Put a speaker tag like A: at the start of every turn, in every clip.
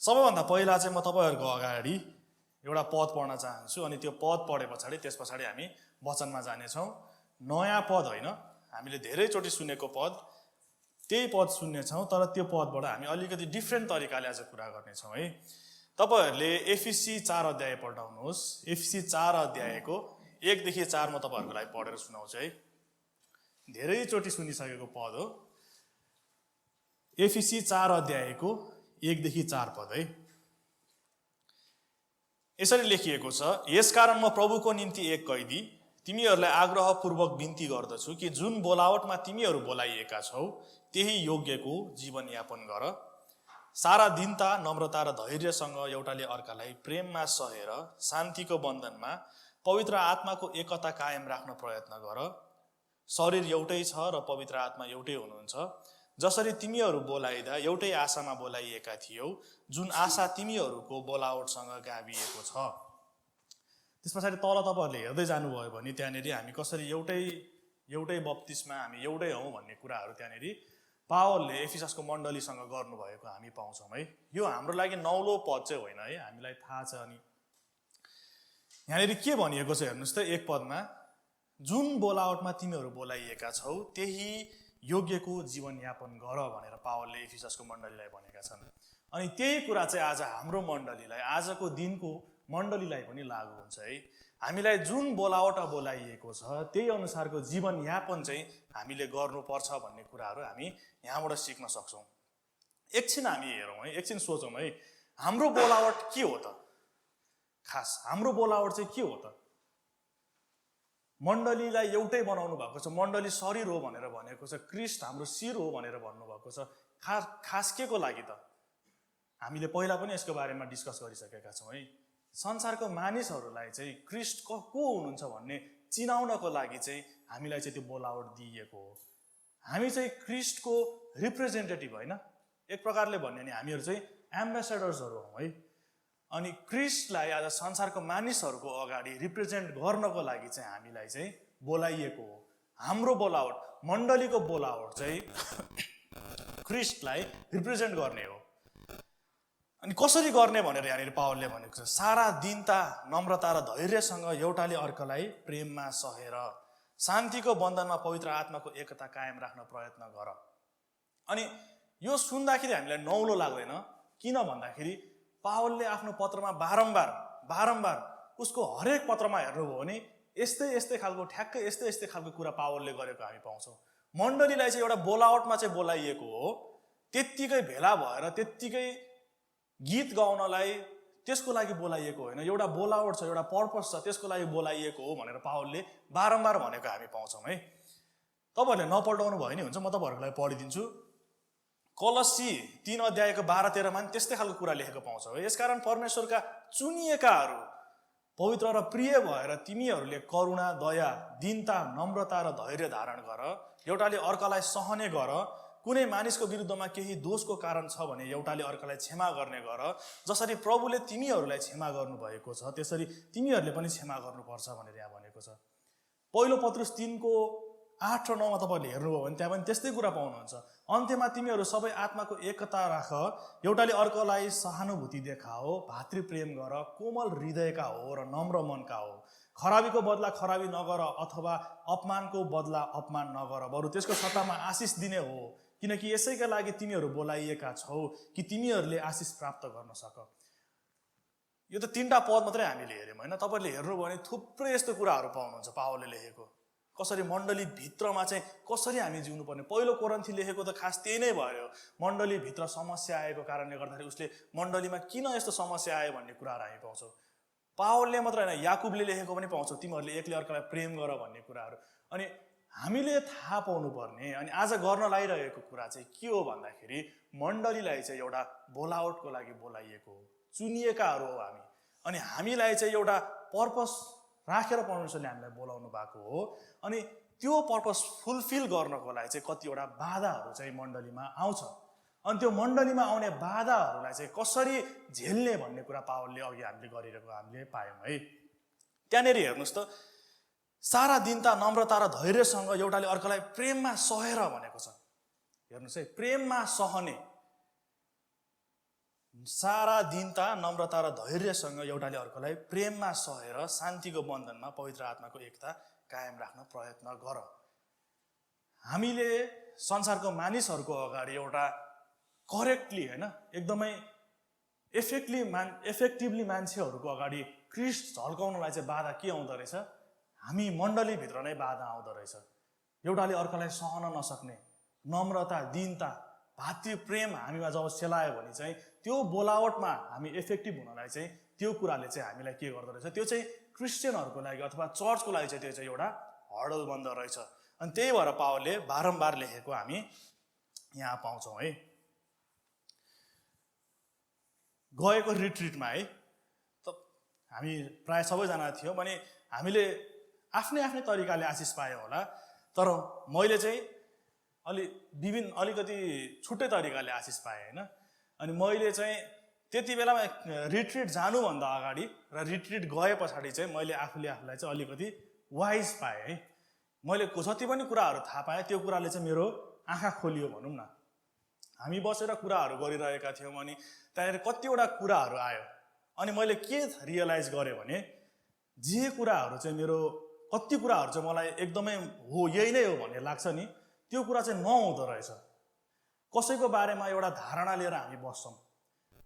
A: सबैभन्दा पहिला चाहिँ म तपाईहरुको अगाडि एउटा पद पढ्न चाहन्छु अनि त्यो पद पढे पछाडि त्यसपछि हामी वचनमा जानेछौँ। नयाँ पद होइन, हामीले धेरैचोटि सुनेको पद, त्यही पद सुन्नेछौँ, तर त्यो पदबाट हामी अलिकति डिफ्रेन्ट तरिकाले आज कुरा गर्नेछौँ है। तपाईहरुले एफिसी 4 अध्याय पढ्नुहोस्। एफिसी 4 अध्यायको 1 देखि 4 म तपाईहरुको लागि पढेर सुनाउँछु है। धेरैचोटि सुनिसकेको पद हो। एफिसी 4 अध्यायको 1 देखि 4 पद है। यसरी लेखिएको छ, यसकारण म प्रभुको निम्ति एक कैदी तिमीहरूलाई आग्रहपूर्वक बिन्ती गर्दछु कि जुन बोलावटमा तिमीहरू बोलाइएका छौ त्यही योग्यको जीवनयापन गर। सारा दीनता, नम्रता र धैर्यसँग एउटाले अर्कालाई प्रेममा सहेर शान्तिको बन्धनमा पवित्र आत्माको एकता कायम राख्न प्रयत्न गर। शरीर एउटै छ र पवित्र आत्मा एउटै हुनुहुन्छ। जसरी तिमीहरू बोलाइदा एउटै आशामा बोलाइएका थियौ, जुन आशा तिमीहरूको बोलावटसँग गाभिएको छ। त्यस पछाडि तल तपाईहरुले हेर्दै जानुभयो भने त्यहाँनेरि हामी कसरी एउटै बप्तिस्मा हामी एउटै हौं भन्ने कुराहरू त्यहाँनेरि पावलले एफिससको मण्डलीसँग गर्नुभएको हामी पाउँछौँ है। यो हाम्रो लागि नौलो पद चाहिँ होइन है, हामीलाई थाहा छ। अनि यहाँनेरि के भनिएको छ हेर्नुस् त, एक पदमा जुन बोलावटमा तिमीहरू बोलाइएका छौ त्यही योग्यको जीवनयापन गर भनेर पावलले एफिससको मण्डलीलाई भनेका छन्। अनि त्यही कुरा चाहिँ आज हाम्रो मण्डलीलाई, आजको दिनको मण्डलीलाई पनि लागू हुन्छ है। हामीलाई जुन बोलावट बोलाइएको छ त्यही अनुसारको जीवनयापन चाहिँ हामीले गर्नुपर्छ भन्ने कुराहरू हामी यहाँबाट सिक्न सक्छौँ। एकछिन हामी हेरौँ है, एकछिन सोचौँ है, हाम्रो बोलावट के हो त? खास हाम्रो बोलावट चाहिँ के हो त? मण्डलीलाई एउटै बनाउनु भएको छ, मण्डली शरीर हो भनेर भनेको छ, क्रिस्ट हाम्रो शिर हो भनेर भन्नुभएको छ। खास के को लागि त? हामीले पहिला पनि यसको बारेमा डिस्कस गरिसकेका छौँ है। संसारको मानिसहरूलाई चाहिँ क्रिस्ट को हुनुहुन्छ भन्ने चिनाउनको लागि चाहिँ हामीलाई चाहिँ त्यो बोलावट दिइएको हो। हामी चाहिँ क्रिस्टको रिप्रेजेन्टेटिभ होइन, एक प्रकारले भन्यो भने हामीहरू चाहिँ एम्बेसेडर्सहरू हौँ है। अनि क्रिस्टलाई आज संसारको मानिसहरूको अगाडि रिप्रेजेन्ट गर्नको लागि चाहिँ हामीलाई चाहिँ बोलाइएको हो। हाम्रो बोलावट, मण्डलीको बोलावट चाहिँ क्रिस्टलाई रिप्रेजेन्ट गर्ने हो। अनि कसरी गर्ने भनेर यहाँनिर पावलले भनेको छ, सारा दीनता, नम्रता र धैर्यसँग एउटाले अर्कालाई प्रेममा सहेर शान्तिको बन्धनमा पवित्र आत्माको एकता कायम राख्न प्रयत्न गर। अनि यो सुन्दाखेरि हामीलाई नौलो लाग्दैन। किन भन्दाखेरि पावलले आफ्नो पत्रमा बारम्बार उसको हरेक पत्रमा हेर्नुभयो भने यस्तै खालको, ठ्याक्कै यस्तै खालको कुरा पावलले गरेको हामी पाउँछौँ। मण्डलीलाई चाहिँ एउटा बोलावटमा चाहिँ बोलाइएको हो, त्यत्तिकै भेला भएर त्यत्तिकै गीत गाउनलाई त्यसको लागि बोलाइएको होइन। एउटा बोलावट छ, एउटा पर्पस छ, त्यसको लागि बोलाइएको हो भनेर पावलले बारम्बार भनेको हामी पाउँछौँ है। तपाईँहरूले नपल्टाउनु भयो नि हुन्छ, म तपाईँहरूको लागि पढिदिन्छु। कलस्सी 3 अध्यायको 12-13 मा त्यस्तै खालको कुरा लेखेको पाउँछौँ है। यसकारण परमेश्वरका चुनिएकाहरू पवित्र र प्रिय भएर तिमीहरूले करुणा, दया, दीनता, नम्रता र धैर्य धारण गर। एउटाले अर्कालाई सहने गर। कुनै मानिसको विरुद्धमा केही दोषको कारण छ भने एउटाले अर्कालाई क्षमा गर्ने गर। जसरी प्रभुले तिमीहरूलाई क्षमा गर्नुभएको छ त्यसरी तिमीहरूले पनि क्षमा गर्नुपर्छ भनेर यहाँ भनेको छ। पहिलो पत्रुस 3को 8 र 9 मा तपाईँहरूले हेर्नुभयो भने त्यहाँ पनि त्यस्तै कुरा पाउनुहुन्छ। अन्त्यमा तिमीहरू सबै आत्माको एकता राख, एउटाले अर्कालाई सहानुभूति देखाओ, भातृप्रेम गर, कोमल हृदयका हो र नम्र मनका हो। खराबीको बदला खराबी नगर अथवा अपमानको बदला अपमान नगर, बरु त्यसको सट्टामा आशिष दिने हो, किनकि यसैका लागि तिमीहरू बोलाइएका छौ कि तिमीहरूले आशिष प्राप्त गर्न सक। यो त 3टा पद मात्रै हामीले हेर्यौँ होइन। तपाईँहरूले हेर्नुभयो भने थुप्रै यस्तो कुराहरू पाउनुहुन्छ पावलले लेखेको, कसरी मण्डली भित्रमा चाहिँ कसरी हामी जिउनु पर्ने। पहिलो कोरिन्थी लेखेको त खास त्यही नै भयो। मण्डली भित्र समस्या आएको कारणले गर्दाखेरि उसले मण्डलीमा किन यस्तो समस्या आयो भन्ने कुराहरू हामी पाउँछौँ। पावलले मात्र होइन, याकुबले लेखेको पनि पाउँछौँ, तिमीहरूले एकले अर्कालाई प्रेम गर भन्ने कुराहरू। अनि हामीले थाहा पाउनु पर्ने अनि आज गर्न लागिरहेको कुरा चाहिँ के हो भन्दाखेरि मण्डलीलाई चाहिँ एउटा बोलावटको लागि बोलाइएको हो, चुनिएकाहरू हो हामी। अनि हामीलाई चाहिँ एउटा पर्पस राखेर परमेश्वरले हामीलाई बोलाउनु भएको हो। अनि त्यो पर्पस फुलफिल गर्नको लागि चाहिँ कतिवटा बाधाहरू चाहिँ मण्डलीमा आउँछ। अनि त्यो मण्डलीमा आउने बाधाहरूलाई चाहिँ कसरी झेल्ने भन्ने कुरा पावलले अघि हामीले गरिरहेको हामीले पायौँ है। त्यहाँनिर हेर्नुहोस् त, सारा दीनता, नम्रता र धैर्यसँग एउटाले अर्कालाई प्रेममा सहेर भनेको छ। हेर्नुहोस् है, प्रेममा सहने, सारा दीनता, नम्रता र धैर्यसँग एउटाले अर्कोलाई प्रेममा सहेर शान्तिको बन्धनमा पवित्र आत्माको एकता कायम राख्न प्रयत्न गर। हामीले संसारको मानिसहरूको अगाडि एउटा करेक्टली होइन एकदमै इफेक्टिभली मान्छेहरूको अगाडि क्रिस्ट झल्काउनलाई चाहिँ बाधा के आउँदो रहेछ? हामी मण्डलीभित्र नै बाधा आउँदो रहेछ। एउटाले अर्कालाई सहन नसक्ने नम्रता, दीनता, भातृ प्रेम हामीमा जब सेलायो भने चाहिँ त्यो बोलावटमा हामी इफेक्टिभ हुनलाई चाहिँ त्यो कुराले चाहिँ हामीलाई के गर्दो रहेछ? त्यो चाहिँ क्रिस्चियनहरूको लागि अथवा चर्चको लागि चाहिँ त्यो चाहिँ एउटा हर्डल बन्दो रहेछ। अनि त्यही भएर पावलले बारम्बार लेखेको हामी यहाँ पाउँछौँ है। गएको रिट्रिटमा है त हामी प्राय सबैजना थियौँ भने हामीले आफ्नै आफ्नै तरिकाले आशिष पायौँ होला, तर मैले चाहिँ अलिकति छुट्टै तरिकाले आशिष पाएँ होइन। अनि मैले चाहिँ त्यति बेलामा रिट्रिट जानुभन्दा अगाडि र रिट्रिट गए पछाडि चाहिँ मैले आफूलाई चाहिँ अलिकति वाइज पाएँ है। मैले जति पनि कुराहरू थाहा पाएँ त्यो कुराले चाहिँ मेरो आँखा खोलियो भनौँ न। हामी बसेर कुराहरू गरिरहेका थियौँ अनि त्यहाँनिर कतिवटा कुराहरू आयो अनि मैले के रियलाइज गरेँ भने जे कुराहरू चाहिँ मेरो कति कुराहरू चाहिँ मलाई एकदमै हो यही नै हो भन्ने लाग्छ नि, त्यो कुरा चाहिँ नहुँदो रहेछ। कसैको बारेमा एउटा धारणा लिएर हामी बस्छौँ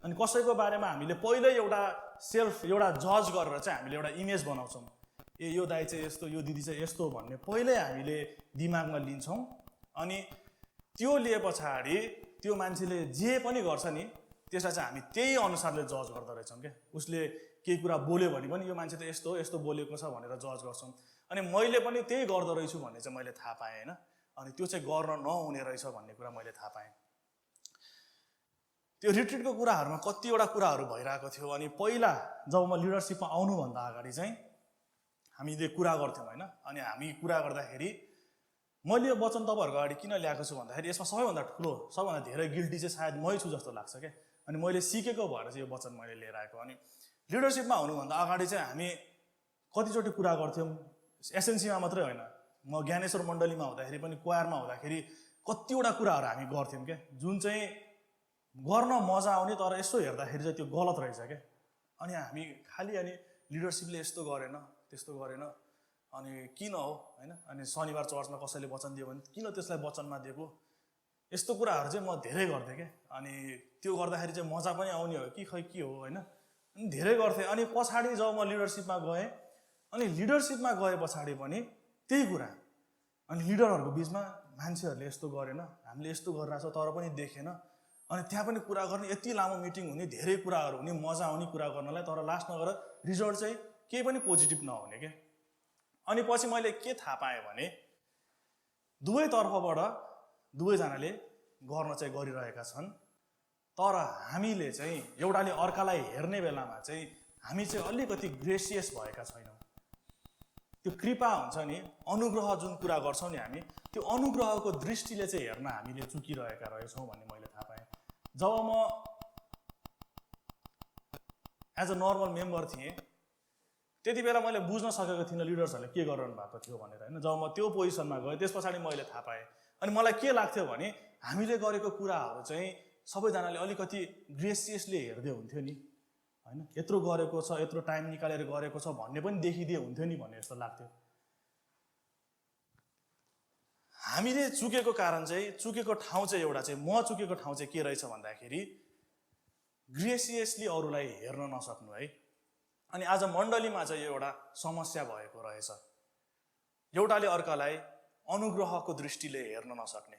A: अनि कसैको बारेमा हामीले पहिल्यै एउटा जज गरेर चाहिँ हामीले एउटा इमेज बनाउँछौँ। यो दाइ चाहिँ यस्तो, यो दिदी चाहिँ यस्तो भन्ने पहिल्यै हामीले दिमागमा लिन्छौँ। अनि त्यो लिए पछाडि त्यो मान्छेले जे पनि गर्छ नि त्यसलाई चाहिँ हामी त्यही अनुसारले जज गर्दो रहेछौँ क्या। उसले केही कुरा बोल्यो भने पनि यो मान्छे त यस्तो बोलेको छ भनेर जज गर्छौँ। अनि मैले पनि त्यही गर्दो रहेछु भन्ने चाहिँ मैले थाहा पाएँ होइन। अनि त्यो चाहिँ गर्न नहुने रहेछ भन्ने कुरा मैले थाहा पाएँ। त्यो रिट्रिटको कुराहरूमा कतिवटा कुराहरू भइरहेको थियो। अनि पहिला जब म लिडरसिपमा आउनुभन्दा अगाडि चाहिँ हामीले कुरा गर्थ्यौँ होइन। अनि हामी कुरा गर्दाखेरि मैले यो वचन तपाईँहरूको अगाडि किन ल्याएको छु भन्दाखेरि यसमा सबैभन्दा ठुलो सबभन्दा धेरै गिल्टी चाहिँ सायद मै छु जस्तो लाग्छ क्या। अनि मैले सिकेको भएर चाहिँ यो वचन मैले लिएर आएको। अनि लिडरसिपमा हुनुभन्दा अगाडि चाहिँ हामी कतिचोटि कुरा गर्थ्यौँ, एसएनसीमा मात्रै होइन, म ज्ञानेश्वर मण्डलीमा हुँदाखेरि पनि क्वायरमा हुँदाखेरि कतिवटा कुराहरू हामी गर्थ्यौँ क्या, जुन चाहिँ गर्न मजा आउने तर यसो हेर्दाखेरि चाहिँ त्यो गलत रहेछ क्या। अनि हामी खालि लिडरसिपले यस्तो गरेन त्यस्तो गरेन अनि किन हो होइन। अनि शनिबार चर्चमा कसैले वचन दियो भने किन त्यसलाई वचनमा दिएको, यस्तो कुराहरू चाहिँ म धेरै गर्थेँ क्या। अनि त्यो गर्दाखेरि चाहिँ मजा पनि आउने हो कि खै के हो होइन। अनि धेरै गर्थेँ। अनि पछाडि जब म लिडरसिपमा गएँ अनि लिडरसिपमा गए पछाडि पनि त्यही कुरा। अनि लिडरहरूको बिचमा मान्छेहरूले यस्तो गरेन, हामीले यस्तो गरिरहेको छ तर पनि देखेन। अनि त्यहाँ पनि कुरा गर्ने, यति लामो मिटिङ हुने, धेरै कुराहरू हुने, मजा आउने कुरा गर्नलाई, तर लास्टमा गएर रिजल्ट चाहिँ केही पनि पोजिटिभ नहुने क्या। अनि पछि मैले के थाहा पाएँ भने दुवैतर्फबाट दुवैजनाले गर्न चाहिँ गरिरहेका छन्, तर हामीले चाहिँ एउटाले अर्कालाई हेर्ने बेलामा चाहिँ हामी चाहिँ अलिकति ग्रेसियस भएका छैनौँ। त्यो कृपा हुन्छ नि, अनुग्रह जुन कुरा गर्छौँ नि हामी, त्यो अनुग्रहको दृष्टिले चाहिँ हेर्न हामीले चुकिरहेका रहेछौँ भन्ने मैले थाहा पाएँ। जब म एज अ नर्मल मेम्बर थिएँ त्यति बेला मैले बुझ्न सकेको थिइनँ लिडर्सहरूले के गरिरहनु भएको थियो भनेर होइन। जब म त्यो पोजिसनमा गएँ त्यस पछाडि मैले थाहा पाएँ। अनि मलाई के लाग्थ्यो भने हामीले गरेको कुराहरू चाहिँ सबैजनाले अलिकति ग्रेसियसली हेर्दै हुन्थ्यो नि होइन, यत्रो गरेको छ, यत्रो टाइम निकालेर गरेको छ भन्ने पनि देखिदिए हुन्थ्यो नि भन्ने जस्तो लाग्थ्यो। हामीले चुकेको कारण चाहिँ, चुकेको ठाउँ चाहिँ एउटा चाहिँ, म चुकेको ठाउँ चाहिँ के रहेछ भन्दाखेरि ग्रेसियसली अरूलाई हेर्न नसक्नु है। अनि आज मण्डलीमा चाहिँ यो एउटा समस्या भएको रहेछ, एउटाले अर्कालाई अनुग्रहको दृष्टिले हेर्न नसक्ने।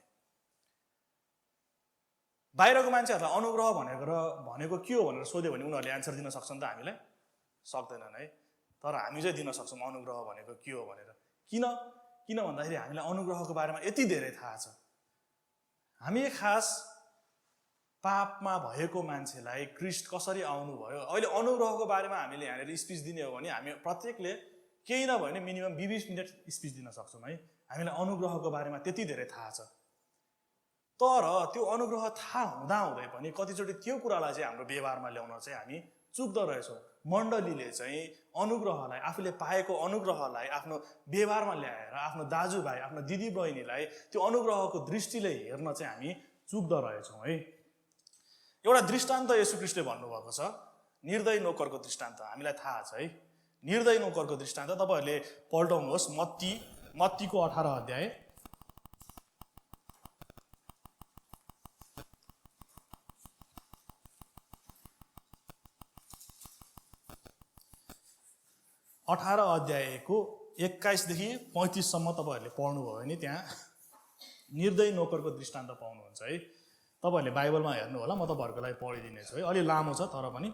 A: बाहिरको मान्छेहरूलाई अनुग्रह भनेको के हो भनेर सोध्यो भने उनीहरूले एन्सर दिन सक्छन् त, हामीलाई सक्दैनन् है। तर हामी चाहिँ दिन सक्छौँ अनुग्रह भनेको के हो भनेर। किन भन्दाखेरि हामीलाई अनुग्रहको बारेमा यति धेरै थाहा छ। हामी खास पापमा भएको मान्छेलाई क्रिस्ट कसरी आउनुभयो, अहिले अनुग्रहको बारेमा हामीले यहाँनिर स्पिच दिने हो भने हामी प्रत्येकले केही नभए पनि मिनिमम 20 मिनट स्पिच दिन सक्छौँ है। हामीलाई अनुग्रहको बारेमा त्यति धेरै थाहा छ, तर त्यो अनुग्रह थाहा हुँदाहुँदै पनि कतिचोटि त्यो कुरालाई चाहिँ हाम्रो व्यवहारमा ल्याउन चाहिँ हामी चुक्दो रहेछौँ। मण्डलीले चाहिँ अनुग्रहलाई, आफूले पाएको अनुग्रहलाई आफ्नो व्यवहारमा ल्याएर आफ्नो दाजुभाइ, आफ्नो दिदी बहिनीलाई त्यो अनुग्रहको दृष्टिले हेर्न चाहिँ हामी चुक्दो रहेछौँ है। एउटा दृष्टान्त येशू ख्रीष्टले भन्नुभएको छ, निर्दयी नोकरको दृष्टान्त। हामीलाई थाहा छ है, निर्दयी नोकरको दृष्टान्त। तपाईँहरूले पल्टाउनुहोस् मत्तीको 18 अध्याय। अध्यायको 21 देखि 35 सम्म तपाईँहरूले पढ्नुभयो भने त्यहाँ निर्दयी नोकरको दृष्टान्त पाउनुहुन्छ है। तपाईँहरूले बाइबलमा हेर्नु होला, म तपाईँहरूको लागि पढिदिनेछु है। अलि लामो छ तर पनि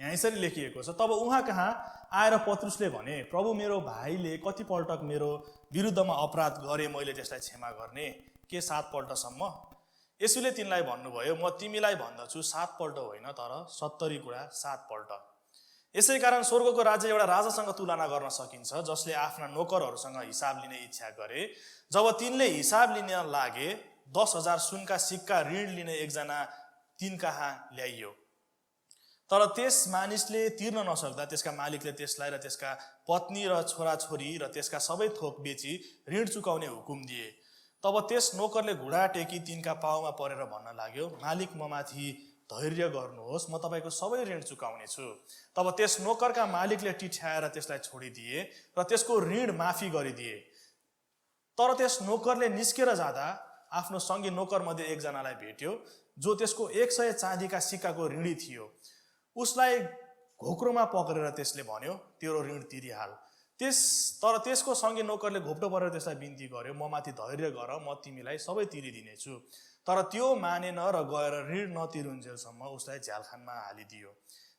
A: यहाँ यसरी लेखिएको छ, तब उहाँ कहाँ आएर पत्रुसले भने, प्रभु मेरो भाइले कतिपल्ट मेरो विरुद्धमा अपराध गरे, मैले त्यसलाई क्षमा गर्ने के 7 पल्टसम्म? यसुले तिनलाई भन्नुभयो, म तिमीलाई भन्दछु 7 पल्ट होइन तर 70 गुणा 7 पल्ट। यसै कारण स्वर्गको राज्य एउटा राजासँग तुलना गर्न सकिन्छ, जसले आफ्ना नोकरहरूसँग हिसाब लिने इच्छा गरे। जब तिनले हिसाब लिन लागे, 10,000 सुनका सिक्का ऋण लिने एकजना तिन कहाँ ल्याइयो। तर त्यस मानिसले तिर्न नसक्दा त्यसका मालिकले त्यसलाई र त्यसका पत्नी र छोराछोरी र त्यसका सबै थोक बेची ऋण चुकाउने हुकुम दिए। तब त्यस नोकरले घुँडा टेकी तिनका पाउमा परेर भन्न लाग्यो, मालिक ममाथि धैर्य गर्नुहोस्, म तपाईँको सबै ऋण चुकाउने छु। तब त्यस नोकरका मालिकले टिठ्याएर त्यसलाई छोडिदिए र त्यसको ऋण माफी गरिदिए। तर त्यस नोकरले निस्केर जाँदा आफ्नो सँगै नोकरमध्ये एकजनालाई भेट्यो, जो त्यसको 100 चाँदीका सिक्काको ऋणी थियो। उसलाई घोक्रोमा पक्रेर त्यसले भन्यो, तेरो ऋण तिरिहाल। तर त्यसको सँगै नोकरले घोप्टो परेर त्यसलाई बिन्ती गर्यो, म माथि धैर्य गर, म तिमीलाई सबै तिरिदिनेछु। तर त्यो मानेन र गएर ऋण नतिरुन्जेलसम्म उसलाई झ्यालखानमा हालिदियो।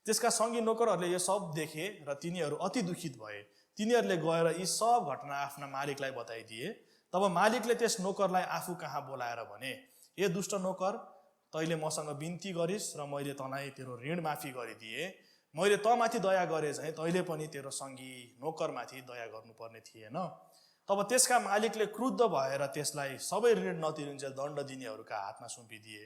A: त्यसका सँगै नोकरहरूले यो सब देखे र तिनीहरू अति दुखित भए। तिनीहरूले गएर यी सब घटना आफ्ना मालिकलाई बताइदिए। तब मालिकले त्यस नोकरलाई आफू कहाँ बोलाएर भने, ए दुष्ट नोकर, तैँले मसँग बिन्ती गरिस् र मैले तँलाई तेरो ऋण माफी गरिदिए। मैले तँमाथि दया गरे चाहिँ तैँले पनि तेरो सँगी नोकरमाथि दया गर्नुपर्ने थिएन। तब त्यसका मालिकले क्रुद्ध भएर त्यसलाई सबै ऋण नतिरुन्जेल दण्ड दिनेहरूका हातमा सुम्पिदिए।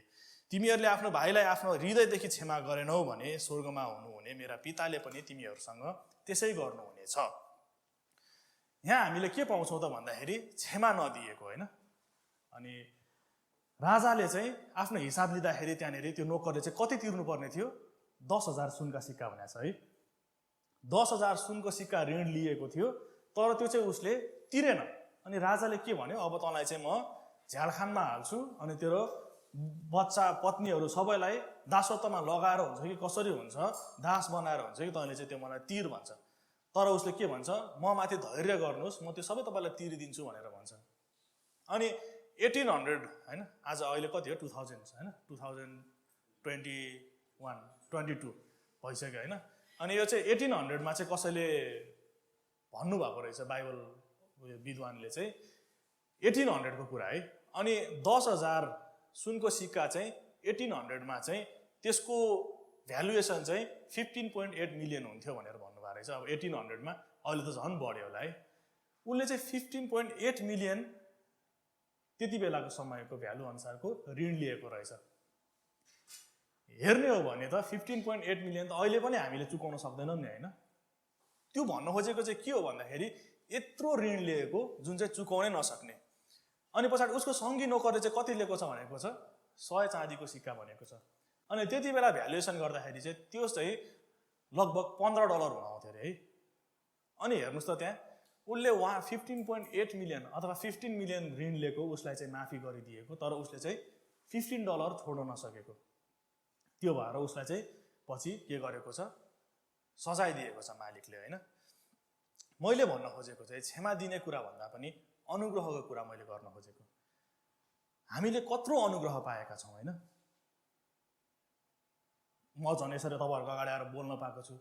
A: तिमीहरूले आफ्नो भाइलाई आफ्नो हृदयदेखि क्षमा गरेनौ भने स्वर्गमा हुनुहुने मेरा पिताले पनि तिमीहरूसँग त्यसै गर्नुहुनेछ। यहाँ हामीले के पाउँछौँ त भन्दाखेरि क्षमा नदिएको होइन। अनि राजाले चाहिँ आफ्नो हिसाब लिँदाखेरि त्यहाँनिर त्यो नोकरले चाहिँ कति तिर्नुपर्ने थियो? 10,000 सुनका सिक्का भनेको छ है। 10,000 सुनको सिक्का ऋण लिएको थियो, तर त्यो चाहिँ उसले तिरेन। अनि राजाले के भन्यो, अब तँलाई चाहिँ म झ्यालखानमा हाल्छु, अनि तेरो बच्चा पत्नीहरू सबैलाई दासत्वमा लगाएर हुन्छ कि कसरी हुन्छ, दास बनाएर हुन्छ कि तैँले चाहिँ त्यो मलाई तिर भन्छ। तर उसले के भन्छ, म माथि धैर्य गर्नुहोस्, म त्यो सबै तपाईँलाई तिरिदिन्छु भनेर भन्छ। अनि 1800 होइन, आज अहिले कति हो, 2000 होइन, 2022 भइसक्यो होइन। अनि यो चाहिँ 1800मा चाहिँ कसैले भन्नुभएको रहेछ, बाइबल विद्वानले चाहिँ 1800को कुरा है। अनि 10,000 सुनको सिक्का चाहिँ 1800मा चाहिँ त्यसको भ्यालुएसन चाहिँ 15.8 मिलियन हुन्थ्यो भनेर भन्नुभएको रहेछ। अब 1800मा अहिले त झन् बढ्यो होला है। उसले चाहिँ 15.8 मिलियन त्यति बेलाको समयको भ्यालु अनुसारको ऋण लिएको रहेछ। हेर्ने हो भने त 15.8 मिलियन त अहिले पनि हामीले चुकाउन सक्दैनौँ नि होइन। त्यो भन्न खोजेको चाहिँ के हो भन्दाखेरि यत्रो ऋण लिएको जुन चाहिँ चुकाउनै नसक्ने। अनि पछाडि उसको सँगी नोकरले चाहिँ कति लिएको छ भनेको छ, 100 चाँदीको सिक्का भनेको छ। अनि त्यति बेला भ्यालुएसन गर्दाखेरि चाहिँ त्यो चाहिँ लगभग $15 हुन आउँथ्यो अरे है। अनि हेर्नुहोस् त त्यहाँ उसले 15.8 मिलियन अथवा 15 मिलियन ऋण लिएको उसलाई चाहिँ माफी गरिदिएको, तर उसले चाहिँ $15 छोड्न नसकेको। त्यो भएर उसलाई चाहिँ पछि के गरेको छ, सजाय दिएको छ मालिकले होइन। मैले भन्न खोजेको चाहिँ क्षमा दिने कुरा भन्दा पनि अनुग्रहको कुरा मैले गर्न खोजेको। हामीले कत्रो अनुग्रह पाएका छौँ होइन। म झन् यसरी तपाईँहरूको अगाडि आएर बोल्न पाएको छु,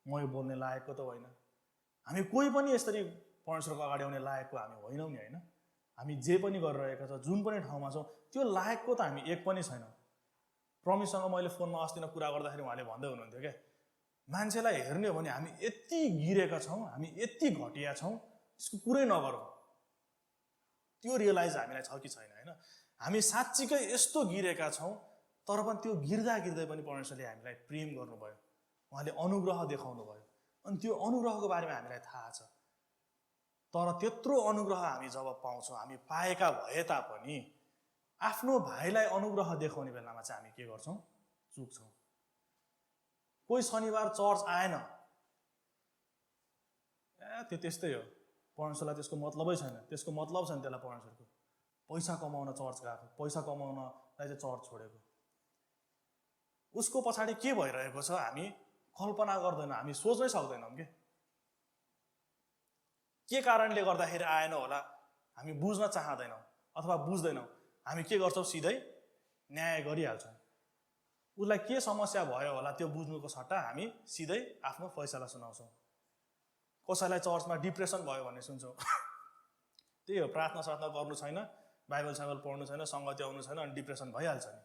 A: म यो बोल्ने लायकको त होइन। हामी कोही पनि यसरी परमेश्वरको अगाडि आउने लायकको हामी होइनौँ नि होइन। हामी जे पनि गरिरहेका छौँ, जुन पनि ठाउँमा छौँ, त्यो लायकको त हामी एक पनि छैनौँ। प्रमिससँग मैले फोनमा अस्ति नै कुरा गर्दाखेरि उहाँले भन्दै हुनुहुन्थ्यो क्या, मान्छेलाई हेर्ने हो भने हामी यति गिरेका छौँ, हामी यति घटिया छौँ, त्यसको कुरै नगरौँ। त्यो रियलाइज हामीलाई छ कि छैन होइन। हामी साँच्चीकै यस्तो गिरेका छौँ, तर पनि त्यो गिर्दा गिर्दै पनि परमेश्वरले हामीलाई प्रेम गर्नुभयो, उहाँले अनुग्रह देखाउनु भयो। अनि त्यो अनुग्रहको बारेमा हामीलाई थाहा छ। तर त्यत्रो अनुग्रह हामी जब पाउँछौँ, हामी पाएका भए तापनि आफ्नो भाइलाई अनुग्रह देखाउने बेलामा चाहिँ हामी के गर्छौँ, चुक्छौँ। कोही शनिबार चर्च आएन, त्यो त्यस्तै हो, परमेश्वरलाई त्यसको मतलबै छैन, त्यसको मतलब छैन त्यसलाई परमेश्वरको। पैसा कमाउन चर्च गएको, पैसा कमाउनलाई चाहिँ चर्च छोडेको, उसको पछाडि के भइरहेको छ हामी कल्पना गर्दैनौँ, हामी सोच्नै सक्दैनौँ। के कारणले गर्दाखेरि आएन होला हामी बुझ्न चाहदैनौँ अथवा बुझ्दैनौँ। हामी के गर्छौँ, सिधै न्याय गरिहाल्छौँ। उसलाई के समस्या भयो होला त्यो बुझ्नुको सट्टा हामी सिधै आफ्नो फैसला सुनाउँछौँ। कसैलाई चर्चमा डिप्रेसन भयो भन्ने सुन्छौँ, त्यही हो, प्रार्थना सार्थना गर्नु छैन, बाइबल साइबल पढ्नु छैन, सङ्गति आउनु छैन, अनि डिप्रेसन भइहाल्छ नि।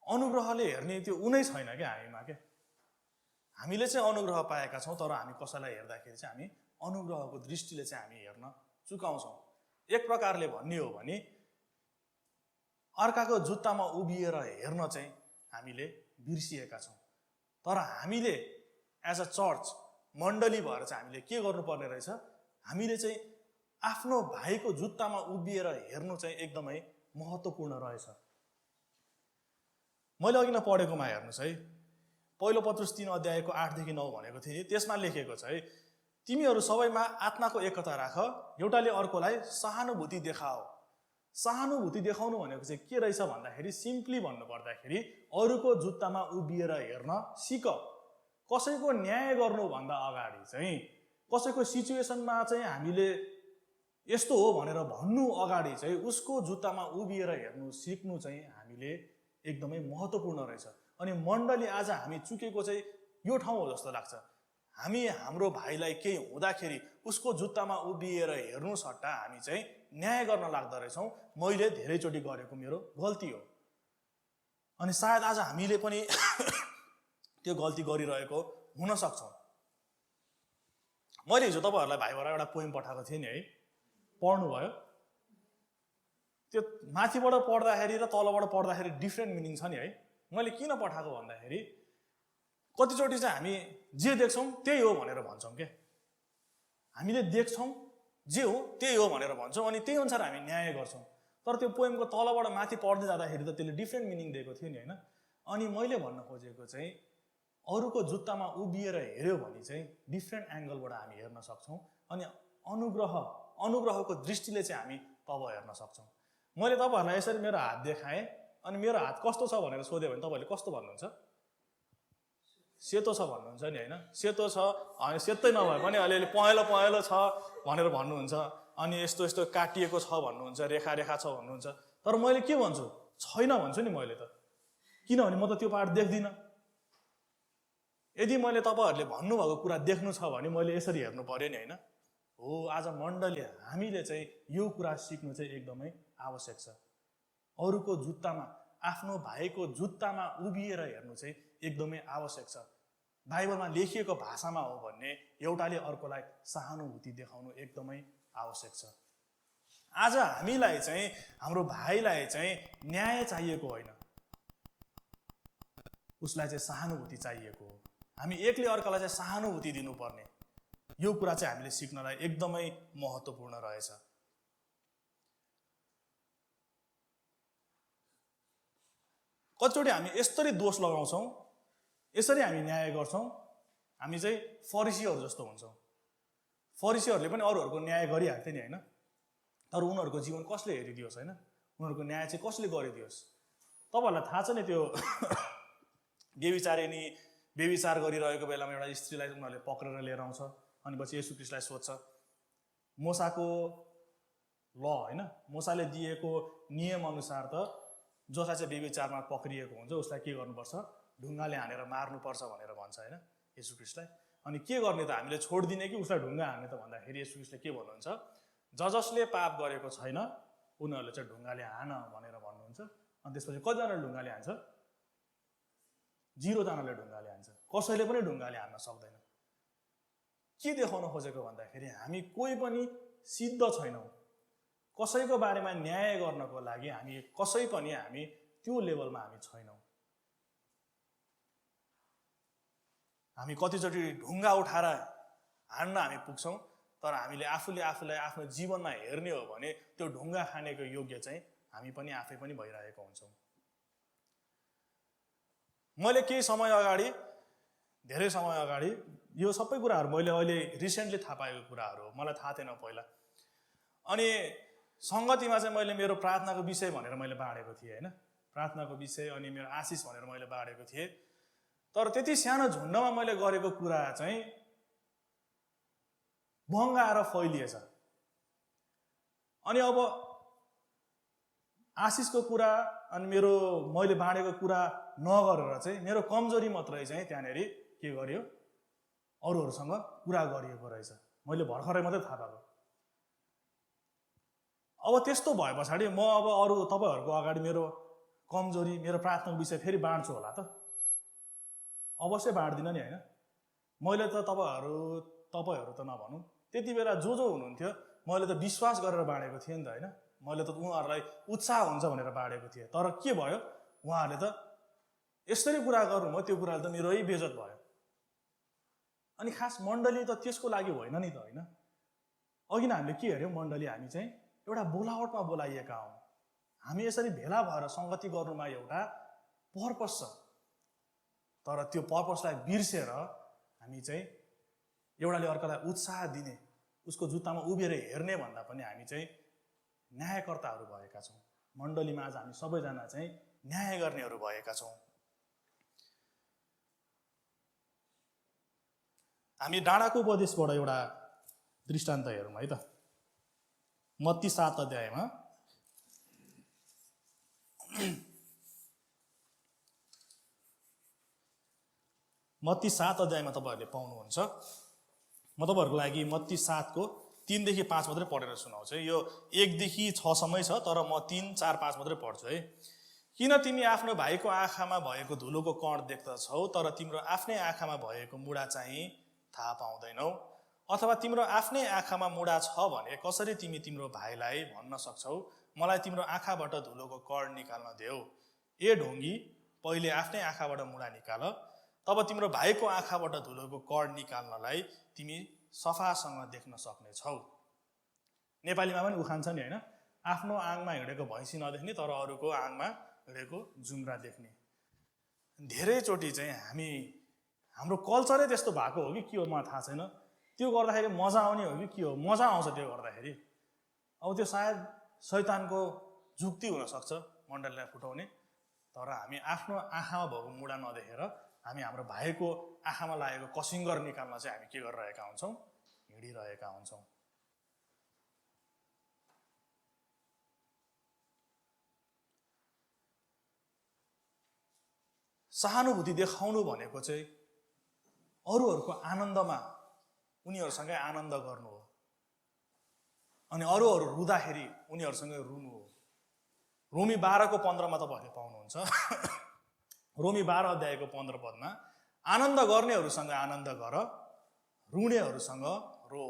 A: अनुग्रहले हेर्ने त्यो उनै छैन क्या हामीमा। के हामीले चाहिँ अनुग्रह पाएका छौँ, तर हामी कसैलाई हेर्दाखेरि चाहिँ हामी अनुग्रहको दृष्टिले चाहिँ हामी हेर्न चुकाउँछौँ। एक प्रकारले भन्ने हो भने अर्काको जुत्तामा उभिएर हेर्न चाहिँ हामीले बिर्सिएका छौँ। तर हामीले एज अ चर्च मण्डली भएर चाहिँ हामीले के गर्नुपर्ने रहेछ, हामीले चाहिँ आफ्नो भाइको जुत्तामा उभिएर हेर्नु चाहिँ एकदमै महत्त्वपूर्ण रहेछ। मैले अघि नै पढेकोमा हेर्नुहोस् है, पहिलो पत्रुस 3 अध्यायको 8 देखि 9 भनेको थिएँ, त्यसमा लेखेको छ है, तिमीहरू सबैमा आत्माको एकता राख, एउटाले अर्कोलाई सहानुभूति देखाओ। सहानुभूति देखाउनु भनेको चाहिँ के रहेछ भन्दाखेरि, सिम्पली भन्नुपर्दाखेरि अरूको जुत्तामा उभिएर हेर्न सिक। कसैको न्याय गर्नुभन्दा अगाडि चाहिँ, कसैको सिचुएसनमा चाहिँ हामीले यस्तो हो भनेर भन्नु अगाडि चाहिँ उसको जुत्तामा उभिएर हेर्नु सिक्नु चाहिँ हामीले एकदमै महत्त्वपूर्ण रहेछ। अनि मण्डली आज हामी चुकेको चाहिँ यो ठाउँ हो जस्तो लाग्छ। हामी हाम्रो भाइलाई केही हुँदाखेरि उसको जुत्तामा उभिएर हेर्नु सट्टा हामी चाहिँ न्याय गर्न लाग्दो रहेछौँ। मैले धेरैचोटि गरेको मेरो गल्ती हो, अनि सायद आज हामीले पनि त्यो गल्ती गरिरहेको हुन सक्छौँ। मैले हिजो तपाईँहरूलाई भाइबाट एउटा पोइम पठाएको थिएँ नि है, पढ्नुभयो? त्यो माथिबाट पढ्दाखेरि र तलबाट पढ्दाखेरि डिफ्रेन्ट मिनिङ छ नि है। मैले किन पठाएको भन्दाखेरि कतिचोटि चाहिँ हामी जे देख्छौँ त्यही हो भनेर भन्छौँ। के हामीले देख्छौँ जे हो त्यही हो भनेर भन्छौँ, अनि त्यही अनुसार हामी न्याय गर्छौँ। तर त्यो पोइमको तलबाट माथि पढ्दै जाँदाखेरि त त्यसले डिफ्रेन्ट मिनिङ दिएको थियो नि होइन। अनि मैले भन्न खोजेको चाहिँ अरूको जुत्तामा उभिएर हेऱ्यो भने चाहिँ डिफ्रेन्ट एङ्गलबाट हामी हेर्न सक्छौँ, अनि अनुग्रहको दृष्टिले चाहिँ हामी तब हेर्न सक्छौँ। मैले तपाईँहरूलाई यसरी मेरो हात देखाएँ, अनि मेरो हात कस्तो छ भनेर सोध्यो भने तपाईँहरूले कस्तो भन्नुहुन्छ? सेतो छ भन्नुहुन्छ नि होइन। सेतो छ, सेतै नभए पनि अलिअलि पहेँलो पहेँलो छ भनेर भन्नुहुन्छ, अनि यस्तो यस्तो काटिएको छ भन्नुहुन्छ, रेखा रेखा छ भन्नुहुन्छ। तर मैले के भन्छु? छैन भन्छु नि मैले त, किनभने म त त्यो पार्ट देख्दिनँ। यदि मैले तपाईँहरूले भन्नुभएको कुरा देख्नु छ भने मैले यसरी हेर्नु पर्यो नि होइन। हो, आज मण्डली हामीले चाहिँ यो कुरा सिक्नु चाहिँ एकदमै आवश्यक छ। अरूको जुत्तामा, आफ्नो भाइको जुत्तामा उभिएर हेर्नु चाहिँ एकदमै आवश्यक छ। बाइबलमा लेखिएको भाषामा हो भने एउटाले अर्कोलाई सहानुभूति देखाउनु एकदमै आवश्यक छ। आज हामीलाई चाहिँ हाम्रो भाइलाई चाहिँ न्याय चाहिएको होइन, उसलाई चाहिँ सहानुभूति चाहिएको हो। हामी एकले अर्कालाई चाहिँ सहानुभूति दिनुपर्ने, यो कुरा चाहिँ हामीले सिक्नलाई एकदमै महत्त्वपूर्ण रहेछ। कतिचोटि हामी यसरी दोष लगाउँछौँ, यसरी हामी न्याय गर्छौँ, हामी चाहिँ फरिसीहरू जस्तो हुन्छौँ। फरिसीहरूले पनि अरूहरूको न्याय गरिहाल्थे नि होइन, तर उनीहरूको जीवन कसले हेरिदियोस् होइन, उनीहरूको न्याय चाहिँ कसले गरिदियोस्। तपाईँहरूलाई थाहा छ नि त्यो व्यभिचार गरिरहेको बेलामा एउटा स्त्रीलाई उनीहरूले पक्रेर लिएर आउँछ, अनि पछि येशू ख्रीष्टलाई सोध्छ, मोसाको ल होइन, मोसाले दिएको नियम अनुसार त जसलाई चाहिँ व्यभिचारमा पक्रिएको हुन्छ उसलाई के गर्नुपर्छ? ढुङ्गाले हानेर मार्नुपर्छ भनेर भन्छ होइन येशू ख्रीष्टलाई। अनि के गर्ने त, हामीले छोडिदिने कि उसलाई ढुङ्गा हान्ने त भन्दाखेरि येशू ख्रीष्टले के भन्नुहुन्छ? जसले पाप गरेको छैन उनीहरूले चाहिँ ढुङ्गाले हान भनेर भन्नुहुन्छ। अनि त्यसपछि कतिजनाले ढुङ्गाले हान्छ? 0 जनाले ढुङ्गाले हान्छ, कसैले पनि ढुङ्गाले हान्न सक्दैन। के देखाउन खोजेको भन्दाखेरि हामी कोही पनि सिद्ध छैनौँ। कसैको बारेमा न्याय गर्नको लागि हामी कसै पनि हामी त्यो लेभलमा हामी छैनौँ। हामी कतिचोटि ढुङ्गा उठाएर हान्न हामी पुग्छौँ, तर हामीले आफूले आफूलाई आफ्नो जीवनमा हेर्ने हो भने त्यो ढुङ्गा खानेको योग्य चाहिँ हामी पनि आफै पनि भइरहेको हुन्छौँ। मैले केही समय अगाडि, धेरै समय अगाडि, यो सबै कुराहरू मैले अहिले रिसेन्टली थाहा पाएको कुराहरू हो, मलाई थाहा थिएन पहिला। अनि सङ्गतिमा चाहिँ मैले मेरो प्रार्थनाको विषय भनेर मैले बाँडेको थिएँ होइन, प्रार्थनाको विषय अनि मेरो आशिष भनेर मैले बाँडेको थिएँ। तर त्यति सानो झुन्डमा मैले गरेको कुरा चाहिँ बङ्गाएर फैलिएछ। अनि अब आशिषको कुरा अनि मेरो मैले बाँडेको कुरा नगरेर चाहिँ मेरो कमजोरी मात्रै चाहिँ त्यहाँनिर के गर्यो, अरूहरूसँग कुरा गरिएको रहेछ। मैले भर्खरै मात्रै थाहा पाएको। अब त्यस्तो भए पछाडि म अब अरू तपाईँहरूको अगाडि मेरो कमजोरी, मेरो प्रार्थनाको विषय फेरि बाँड्छु होला त? अवश्य बाँड्दिनँ नि होइन। मैले त तपाईँहरू त नभनौँ, त्यति बेला जो हुनुहुन्थ्यो मैले त विश्वास गरेर बाँडेको थिएँ नि त होइन। मैले त उहाँहरूलाई उत्साह हुन्छ भनेर बाँडेको थिएँ। तर के भयो, उहाँहरूले त यसरी कुरा गर्नुभयो, त्यो कुराले त मेरै बेइज्जत भयो। अनि खास मण्डली त त्यसको लागि होइन नि त होइन। अघि नै हामीले के हेऱ्यौँ, मण्डली हामी चाहिँ एउटा बोलावटमा बोलाइएका हौँ। हामी यसरी भेला भएर सङ्गति गर्नुमा एउटा पर्पस छ। तर त्यो पर्पसलाई बिर्सेर हामी चाहिँ एउटाले अर्कालाई उत्साह दिने, उसको जुत्तामा उभिएर हेर्ने भन्दा पनि हामी चाहिँ न्यायकर्ताहरू भएका छौँ। मण्डलीमा आज हामी सबैजना चाहिँ न्याय गर्नेहरू भएका छौँ। हामी डाँडाको उपदेशबाट एउटा दृष्टान्त हेरौँ है त। मत्ती 7 अध्यायमा तपाईँहरूले पाउनुहुन्छ। म तपाईँहरूको लागि मत्ती 7 को 3 देखि 5 मात्रै पढेर सुनाउँछु है। यो 1 देखि 6 सम्मै छ, तर म 3, 4, 5 मात्रै पढ्छु है। किन तिमी आफ्नो भाइको आँखामा भएको धुलोको कण देख्दछौ तर तिम्रो आफ्नै आँखामा भएको मुडा चाहिँ थाहा पाउँदैनौ? अथवा तिम्रो आफ्नै आँखामा मुडा छ भने कसरी तिमी तिम्रो भाइलाई भन्न सक्छौ मलाई तिम्रो आँखाबाट धुलोको कण निकाल्न देऊ? ए ढोङ्गी, पहिले आफ्नै आँखाबाट मुडा निकाल, तब तिम्रो भाइको आँखाबाट धुलोको कण निकाल्नलाई तिमी सफासँग देख्न सक्नेछौ। नेपालीमा पनि उखान छ नि होइन, आफ्नो आङमा हिँडेको भैँसी नदेख्ने तर अरूको आङमा हिँडेको जुम्रा देख्ने। धेरैचोटि चाहिँ हाम्रो कल्चरै त्यस्तो भएको हो कि के हो मलाई थाहा छैन। त्यो गर्दाखेरि मजा आउने हो कि के हो, मजा आउँछ त्यो गर्दाखेरि। अब त्यो सायद शैतानको जुक्ति हुनसक्छ मण्डलीलाई फुटाउने। तर हामी आफ्नो आँखामा भएको मुडा नदेखेर हामी हाम्रो भाइको आँखामा लागेको कसिङ्गर निकाल्न चाहिँ हामी के गरिरहेका हुन्छौँ, हिँडिरहेका हुन्छौँ। सहानुभूति देखाउनु भनेको चाहिँ अरूहरूको आनन्दमा उनीहरूसँगै आनन्द गर्नु हो, अनि अरूहरू रुँदाखेरि उनीहरूसँगै रुनु हो। रोमी 12 को 15 मा तपाईँहरूले पाउनुहुन्छ। रोमी 12 अध्यायको 15 पदमा आनन्द गर्नेहरूसँग आनन्द गर, रुनेहरूसँग रो।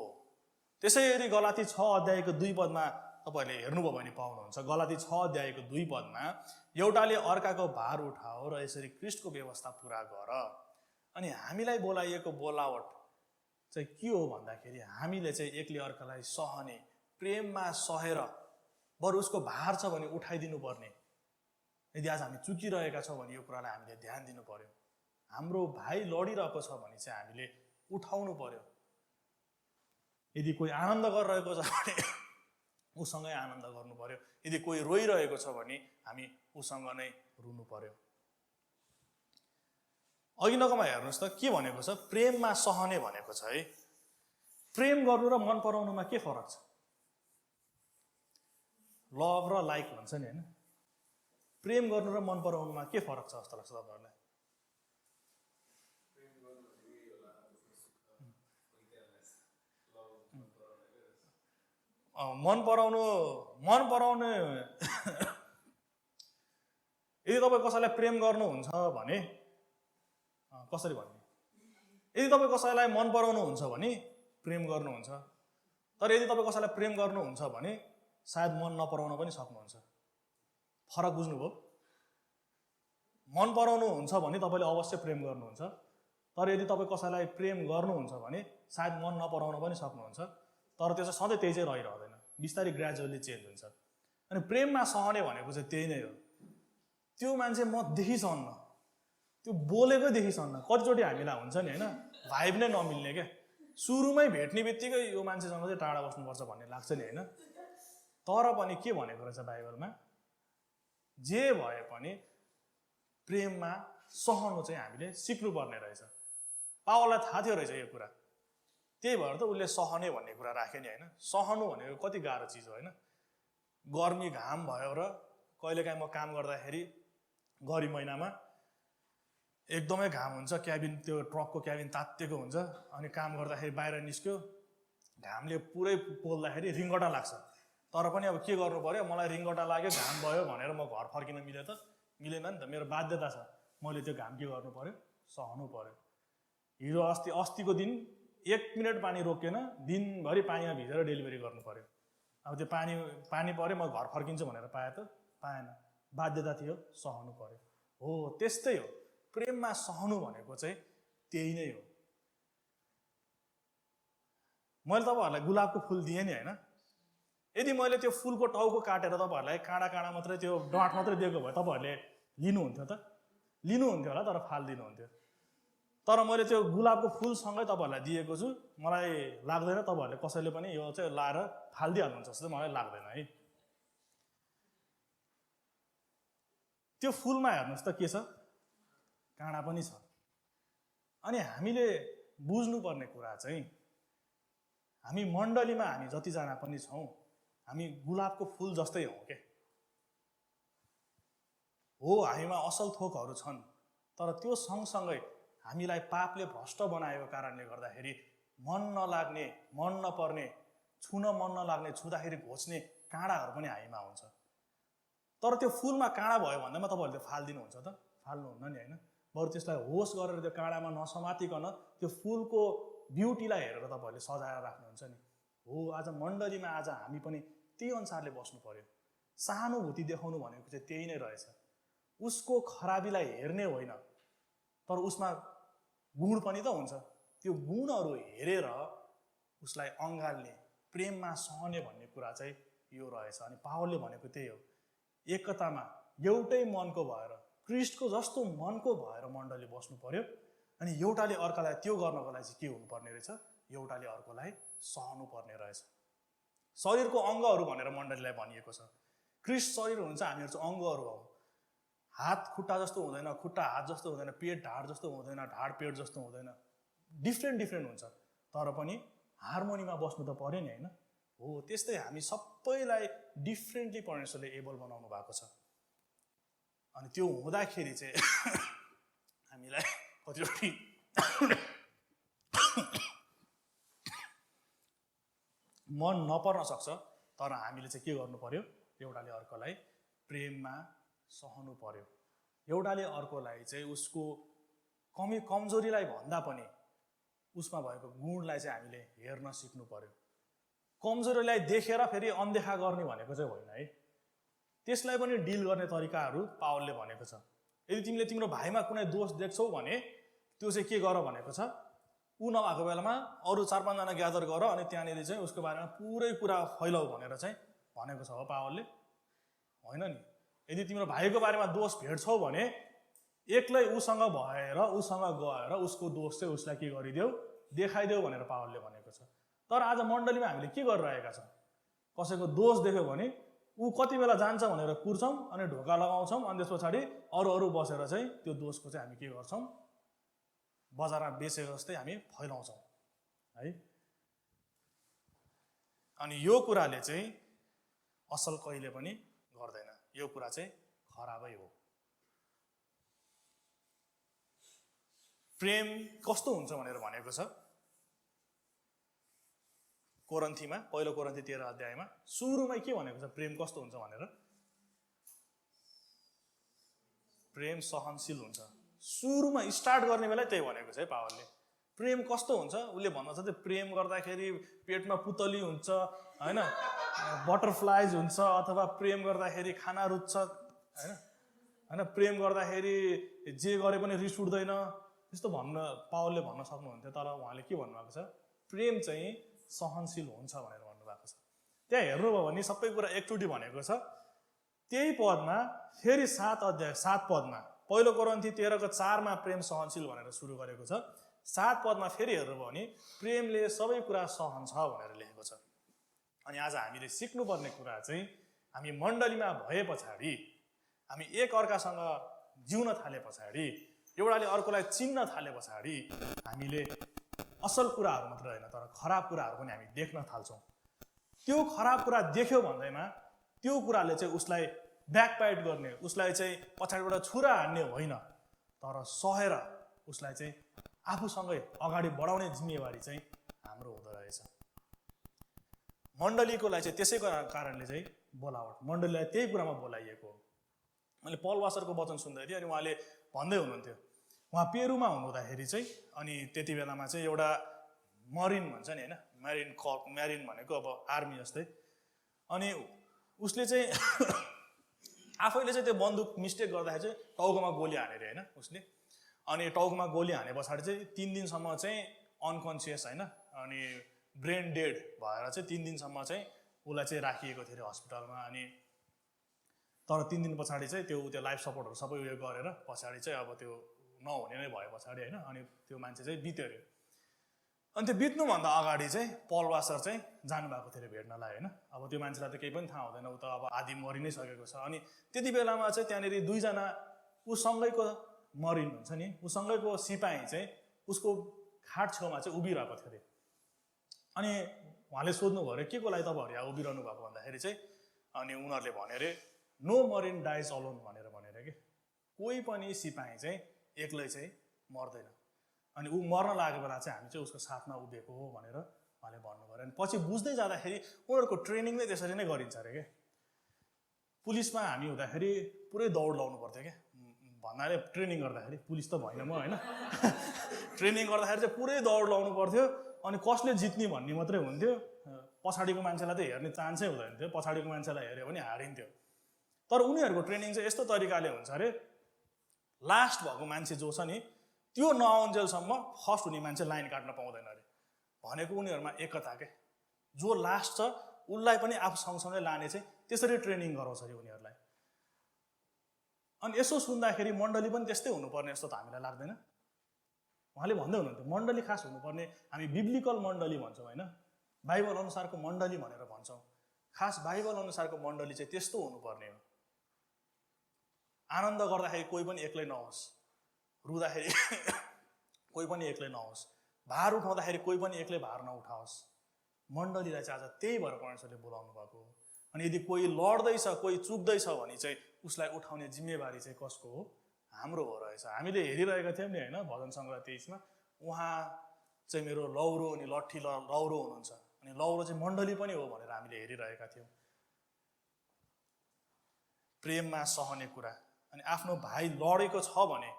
A: त्यसै गरी गलाती 6 अध्यायको 2 पदमा तपाईँहरूले हेर्नुभयो भने पाउनुहुन्छ। गलाती 6 अध्यायको 2 पदमा एउटाले अर्काको भार उठाओ र यसरी ख्रीष्टको व्यवस्था पुरा गर। अनि हामीलाई बोलाइएको बोलावट चाहिँ के हो भन्दाखेरि हामीले चाहिँ एकले अर्कालाई सहने, प्रेममा सहेर, बरु उसको भार छ भने उठाइदिनु पर्ने। यदि आज हामी चुकिरहेका छौँ भने यो कुरालाई हामीले ध्यान दिनु पर्यो। हाम्रो भाइ लडिरहेको छ भने चाहिँ हामीले उठाउनु पर्यो। यदि कोही आनन्द गरिरहेको छ भने उसँगै आनन्द गर्नु पर्यो। यदि कोही रोइरहेको छ भने हामी उसँग नै रुनु पर्यो। अघि नगमा हेर्नुहोस् त के भनेको छ, प्रेममा सहने भनेको छ है। प्रेम गर्नु र मन पराउनुमा के फरक छ? लभ र लाइक भन्छ नि होइन। प्रेम गर्नु र मन पराउनुमा के फरक छ जस्तो लाग्छ तपाईँहरूलाई? मन पराउने यदि तपाईँ कसैलाई प्रेम गर्नुहुन्छ भने कसरी भन्ने? यदि तपाईँ कसैलाई मन पराउनुहुन्छ भने प्रेम गर्नुहुन्छ। तर यदि तपाईँ कसैलाई प्रेम गर्नुहुन्छ भने सायद मन नपराउन पनि सक्नुहुन्छ। फरक बुझ्नुभयो? मन पराउनुहुन्छ भने तपाईँले अवश्य प्रेम गर्नुहुन्छ। तर यदि तपाईँ कसैलाई प्रेम गर्नुहुन्छ भने सायद मन नपराउन पनि सक्नुहुन्छ। तर त्यो चाहिँ सधैँ त्यही चाहिँ रहिरहँदैन, बिस्तारै ग्रेजुअली चेन्ज हुन्छ। अनि प्रेममा सहने भनेको चाहिँ त्यही नै हो। त्यो मान्छे म देखिसहन्न, त्यो बोलेकै देखिसन्न कतिचोटि हामीलाई हुन्छ नि होइन, भाइब नै नमिल्ने क्या, सुरुमै भेट्ने बित्तिकै यो मान्छेसँग चाहिँ टाढा बस्नुपर्छ भन्ने लाग्छ नि होइन। तर पनि के भनेको रहेछ बाइबलमा, जे भए पनि प्रेममा सहनु चाहिँ हामीले सिक्नुपर्ने रहेछ। पावललाई थाहा थियो रहेछ यो कुरा, त्यही भएर त उसले सहने भन्ने कुरा राख्यो नि होइन। सहनु भनेको कति गाह्रो चिज हो होइन। गर्मी घाम भयो र कहिलेकाहीँ म काम गर्दाखेरि गरी महिनामा एकदमै घाम हुन्छ, क्याबिन त्यो ट्रकको क्याबिन तात्तिएको हुन्छ, अनि काम गर्दाखेरि बाहिर निस्क्यो घामले पुरै पोल्दाखेरि रिङ्गटा लाग्छ। तर पनि अब के गर्नु पर्यो, मलाई रिङ्गटा लाग्यो घाम भयो भनेर म घर फर्किन मिलेन नि त, मेरो बाध्यता छ, मैले त्यो घाम के गर्नु पर्यो, सहनु पर्यो। हिजो अस्तिको दिन 1 मिनट पानी रोकेन, दिनभरि पानीमा भिजेर डेलिभरी गर्नु पर्यो। अब त्यो पानी पर्यो म घर फर्किन्छु भनेर पाएँ त पाएन, बाध्यता थियो, सहनु पर्यो। हो त्यस्तै हो, प्रेममा सहनु भनेको चाहिँ त्यही नै हो। मैले तपाईँहरूलाई गुलाबको फुल दिएँ नि होइन, यदि मैले त्यो फुलको टाउको काटेर तपाईँहरूलाई काँडा काँडा मात्रै त्यो डाँठ मात्रै दिएको भए तपाईँहरूले लिनुहुन्थ्यो त? लिनुहुन्थ्यो होला, तर फालिदिनुहुन्थ्यो। तर मैले त्यो गुलाबको फुलसँगै तपाईँहरूलाई दिएको छु, मलाई लाग्दैन तपाईँहरूले कसैले पनि यो चाहिँ लाएर फालिदिइहाल्नुहुन्छ जस्तो मलाई लाग्दैन है। त्यो फुलमा हेर्नुहोस् त के छ, काँडा पनि छ। अनि हामीले बुझ्नुपर्ने कुरा चाहिँ, हामी मण्डलीमा हामी जतिजना पनि छौँ, हामी गुलाबको फुल जस्तै हौँ के हो। हामीमा असल थोकहरू छन्, तर त्यो सँगसँगै हामीलाई पापले भ्रष्ट बनाएको कारणले गर्दाखेरि मन नलाग्ने, मन नपर्ने, छुन मन नलाग्ने, छुँदाखेरि घोच्ने काँडाहरू पनि हामीमा हुन्छ। तर त्यो फुलमा काँडा भयो भन्दैमा तपाईँहरूले फालिदिनुहुन्छ त? फाल्नुहुन्न नि होइन। बरु त्यसलाई होस गरेर त्यो काँडामा नसमातिकन त्यो फुलको ब्युटीलाई हेरेर तपाईँहरूले सजाएर राख्नुहुन्छ नि। हो, आज मण्डलीमा आज हामी पनि त्यही अनुसारले बस्नु पर्यो। सहानुभूति देखाउनु भनेको चाहिँ त्यही नै रहेछ। उसको खराबीलाई हेर्ने होइन, तर उसमा गुण पनि त हुन्छ, त्यो गुणहरू हेरेर उसलाई अँगाल्ने, प्रेममा सहने भन्ने कुरा चाहिँ यो रहेछ। अनि पावलले भनेको त्यही हो, एकतामा एउटै मनको भएर, क्रिस्टको जस्तो मनको भएर मण्डली बस्नु पर्यो। अनि एउटाले अर्कालाई त्यो गर्नको लागि चाहिँ के हुनुपर्ने रहेछ, एउटाले अर्कोलाई सहनु पर्ने रहेछ। शरीरको अङ्गहरू भनेर मण्डलीलाई भनिएको छ। क्रिस्ट शरीर हुन्छ, हामीहरू चाहिँ अङ्गहरू हौ। हात खुट्टा जस्तो हुँदैन, खुट्टा हात जस्तो हुँदैन, पेट ढाड जस्तो हुँदैन, ढाड पेट जस्तो हुँदैन, डिफ्रेन्ट हुन्छ। तर पनि हार्मोनीमा बस्नु त पर्यो नि होइन। हो त्यस्तै हामी सबैलाई डिफ्रेन्टली परमेश्वरले एबल बनाउनु भएको छ। अनि त्यो हुँदाखेरि चाहिँ हामीलाई कतिचोटि मन नपर्न सक्छ, तर हामीले चाहिँ के गर्नु पर्यो, एउटाले अर्कोलाई प्रेममा सहनु पर्यो। एउटाले अर्कोलाई चाहिँ उसको कमजोरीलाई भन्दा पनि उसमा भएको गुणलाई चाहिँ हामीले हेर्न सिक्नु पर्यो। कमजोरीलाई देखेर फेरि अनदेखा गर्ने भनेको चाहिँ होइन है। त्यसलाई पनि डिल गर्ने तरिकाहरू पावलले भनेको छ। यदि तिमीले तिम्रो भाइमा कुनै दोष देख्छौ भने त्यो चाहिँ के गर भनेको छ, ऊ नभएको बेलामा अरू 4-5 जना ग्यादर गर अनि त्यहाँनिर चाहिँ उसको बारेमा पुरै कुरा फैलाऊ भनेर चाहिँ भनेको छ हो पावलले, होइन नि। यदि तिम्रो भाइको बारेमा दोष भेट्छौ भने एक्लै उसँग भएर उसँग गएर उसको दोष चाहिँ उसलाई के गरिदेऊ, देखाइदेऊ भनेर पावलले भनेको छ। तर आज मण्डलीमा हामीले के गरिरहेका छौँ, कसैको दोष देख्यो भने ऊ कति बेला जान्छ भनेर कुर्छौँ अनि ढोका लगाउँछौँ, अनि त्यस पछाडि अरू बसेर चाहिँ त्यो दोषको चाहिँ हामी के गर्छौँ, बजारमा बेचेको जस्तै हामी फैलाउँछौँ है। अनि यो कुराले चाहिँ असल कहिले पनि गर्दैन, यो कुरा चाहिँ खराबै हो। प्रेम कस्तो हुन्छ भनेर भनेको छ कोरन्थीमा, पहिलो कोरन्थी 13 अध्यायमा सुरुमै के भनेको छ, प्रेम कस्तो हुन्छ भनेर। प्रेम सहनशील हुन्छ। सुरुमा स्टार्ट गर्ने बेला त्यही भनेको छ है पावलले। प्रेम कस्तो हुन्छ उसले भन्न छ, त्यो प्रेम गर्दाखेरि पेटमा पुतली हुन्छ होइन, बटरफ्लाइज हुन्छ, अथवा प्रेम गर्दाखेरि खाना रुच्छ होइन, प्रेम गर्दाखेरि जे गरे पनि रिस उठ्दैन, त्यस्तो पावलले भन्न सक्नुहुन्थ्यो। तर उहाँले के भन्नुभएको छ, प्रेम चाहिँ सहनशील हुन्छ भनेर भन्नुभएको छ। त्यहाँ हेर्नुभयो भने सबै कुरा एकचोटि भनेको छ। त्यही पदमा फेरि 7 पदमा पहिलो कोरिन्थी 13:4 प्रेम सहनशील भनेर सुरु गरेको छ। 7 पदमा फेरि हेर्नुभयो भने प्रेमले सबै कुरा सहन्छ भनेर लेखेको छ। अनि आज हामीले सिक्नुपर्ने कुरा चाहिँ हामी मण्डलीमा भए पछाडि, हामी एक अर्कासँग जिउन थाले पछाडि, एउटाले अर्कोलाई चिन्न थाले पछाडि हामीले असल कुराहरू मात्र होइन तर खराब कुराहरू पनि हामी देख्न थाल्छौँ। त्यो खराब कुरा देख्यो भन्दैमा त्यो कुराले चाहिँ उसलाई ब्याकबाइट गर्ने, उसलाई चाहिँ पछाडिबाट छुरा हान्ने होइन, तर सहेर उसलाई चाहिँ आफूसँगै अगाडि बढाउने जिम्मेवारी चाहिँ हाम्रो हुँदो रहेछ। मण्डलीको लागि चाहिँ त्यसैको कारणले चाहिँ बोलावट, मण्डलीलाई त्यही कुरामा बोलाइएको हो। मैले पल वासरको वचन सुन्दै थिएँ, अनि उहाँले भन्दै हुनुहुन्थ्यो, उहाँ पेरुमा हुनुहुँदाखेरि चाहिँ, अनि त्यति बेलामा चाहिँ एउटा मरिन भन्छ नि होइन, म्यारिन भनेको अब आर्मी जस्तै, अनि उसले चाहिँ आफैले चाहिँ त्यो बन्दुक मिस्टेक गर्दाखेरि चाहिँ टाउकोमा गोली हानेर होइन उसले, अनि टाउकोमा गोली हाने पछाडि चाहिँ 3 दिनसम्म चाहिँ अनकन्सियस होइन, अनि ब्रेन डेड भएर चाहिँ 3 दिनसम्म चाहिँ उसलाई चाहिँ राखिएको थियो अरे हस्पिटलमा। अनि तर 3 दिन पछाडि चाहिँ त्यो लाइफ सपोर्टहरू सबै उयो गरेर पछाडि चाहिँ अब त्यो नहुने नै भयो पछाडि होइन, अनि त्यो मान्छे चाहिँ बित्यो अरे। अनि त्यो बित्नुभन्दा अगाडि चाहिँ पल वासर चाहिँ जानुभएको थियो अरे भेट्नलाई होइन। अब त्यो मान्छेलाई त केही पनि थाहा हुँदैन, ऊ त अब आधी मरि नै सकेको छ। अनि त्यति बेलामा चाहिँ त्यहाँनिर 2 जना उसँगैको मरिन हुन्छ नि, उसँगैको सिपाही चाहिँ उसको खाट छेउमा चाहिँ उभिरहेको थियो अरे। अनि उहाँले सोध्नुभयो अरे के को लागि तपाईँहरू यहाँ उभिरहनु भएको भन्दाखेरि चाहिँ, अनि उनीहरूले भने अरे नो मरिन डाइज अलोन भनेर भनेर के, कोही पनि सिपाही चाहिँ एक्लै चाहिँ मर्दैन, अनि ऊ मर्न लागेको बेला चाहिँ हामी चाहिँ उसको साथमा उभिएको हो भनेर उहाँले भन्नुभयो। अनि पछि बुझ्दै जाँदाखेरि उनीहरूको ट्रेनिङ नै त्यसरी नै गरिन्छ अरे क्या। पुलिसमा हामी हुँदाखेरि पुरै दौड लाउनु पर्थ्यो क्या, भन्नाले ट्रेनिङ गर्दाखेरि, पुलिस त भएन म होइन ट्रेनिङ गर्दाखेरि चाहिँ पुरै दौड लाउनु पर्थ्यो, अनि कसले जित्ने भन्ने मात्रै हुन्थ्यो, पछाडिको मान्छेलाई त हेर्ने चान्सै हुँदैन थियो, पछाडिको मान्छेलाई हेऱ्यो भने हारिन्थ्यो। तर उनीहरूको ट्रेनिङ चाहिँ यस्तो तरिकाले हुन्छ अरे, लास्ट भएको मान्छे जो छ नि त्यो नआउन्जेलसम्म फर्स्ट हुने मान्छे लाइन काट्न पाउँदैन अरे। भनेको उनीहरूमा एकता के, जो लास्ट छ उसलाई पनि आफू सँगसँगै लाने चाहिँ त्यसरी ट्रेनिङ गराउँछ अरे उनीहरूलाई। अनि यसो सुन्दाखेरि मण्डली पनि त्यस्तै हुनुपर्ने जस्तो त हामीलाई लाग्दैन? उहाँले भन्दै हुनुहुन्थ्यो मण्डली खास हुनुपर्ने, हामी बिब्लिकल मण्डली भन्छौँ होइन, बाइबल अनुसारको मण्डली भनेर भन्छौँ, खास बाइबल अनुसारको मण्डली चाहिँ त्यस्तो हुनुपर्ने हो। आनन्द गर्दाखेरि कोही पनि एक्लै नहोस्, रुँदाखेरि कोही पनि एक्लै नहोस्, भार उठाउँदाखेरि कोही पनि एक्लै भार नउठाओस्। मण्डलीलाई चाहिँ आज त्यही भएर परमेश्वरले बोलाउनु भएको हो। अनि यदि कोही लड्दैछ, कोही चुक्दैछ भने चाहिँ उसलाई उठाउने जिम्मेवारी चाहिँ कसको हो? हाम्रो हो रहेछ। हामीले हेरिरहेका थियौँ नि होइन, भजन सङ्ग्रह 23मा उहाँ चाहिँ मेरो लौरो अनि लट्ठी लौरो हुनुहुन्छ, अनि लौरो चाहिँ मण्डली पनि हो भनेर हामीले हेरिरहेका थियौँ। प्रेममा सहने कुरा, अनि आफ्नो भाइ लडेको छ भने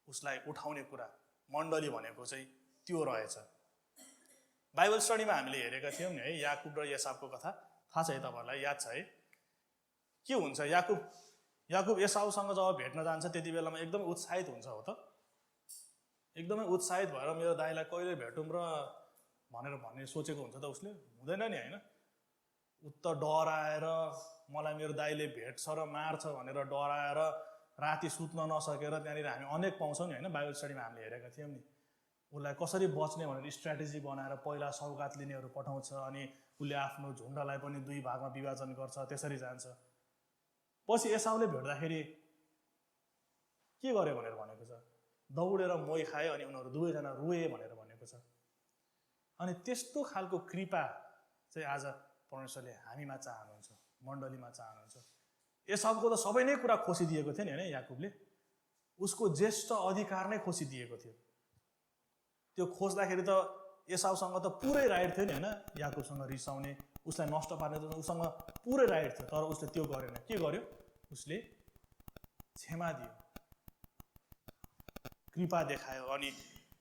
A: उसलाई उठाउने कुरा, मण्डली भनेको चाहिँ त्यो रहेछ। बाइबल स्टडीमा हामीले हेरेका थियौँ नि है, याकुब र एसावको कथा थाहा छ है तपाईँहरूलाई, याद छ है? के हुन्छ, याकुब एसावसँग जब भेट्न जान्छ त्यति बेलामा एकदमै उत्साहित हुन्छ हो त, एकदमै उत्साहित भएर मेरो दाइलाई कहिले भेटौँ र भनेर भन्ने सोचेको हुन्छ त उसले, हुँदैन नि होइन। उ त डराएर मलाई मेरो दाइले भेट्छ र मार्छ भनेर डराएर राति सुत्न नसकेर त्यहाँनिर हामी अनेक पाउँछौँ नि होइन, बाइबल स्टडीमा हामीले हेरेका थियौँ नि। उसलाई कसरी बच्ने भनेर स्ट्राटेजी बनाएर पहिला सौगात लिनेहरू पठाउँछ, अनि उसले आफ्नो झुन्डलाई पनि 2 भागमा विभाजन गर्छ, त्यसरी जान्छ। पछि एसावले भेट्दाखेरि के गर्यो भनेर भनेको छ, दौडेर मोही खायो, अनि उनीहरू 2 जना रोए भनेर भनेको छ। अनि त्यस्तो खालको कृपा चाहिँ आज परमेश्वरले हामीमा चाहनुहुन्छ, मण्डलीमा चाहनुहुन्छ। एसावको त सबै नै कुरा खोसिदिएको थियो नि होइन, याकुबले उसको ज्येष्ठ अधिकार नै खोसिदिएको थियो। त्यो खोज्दाखेरि त एसावसँग त पुरै राइट थियो नि होइन, याकुबसँग रिसाउने, उसलाई नष्ट पार्ने त उसँग पुरै राइट थियो, तर उसले त्यो गरेन। के गर्यो? उसले क्षमा दियो, कृपा देखायो, अनि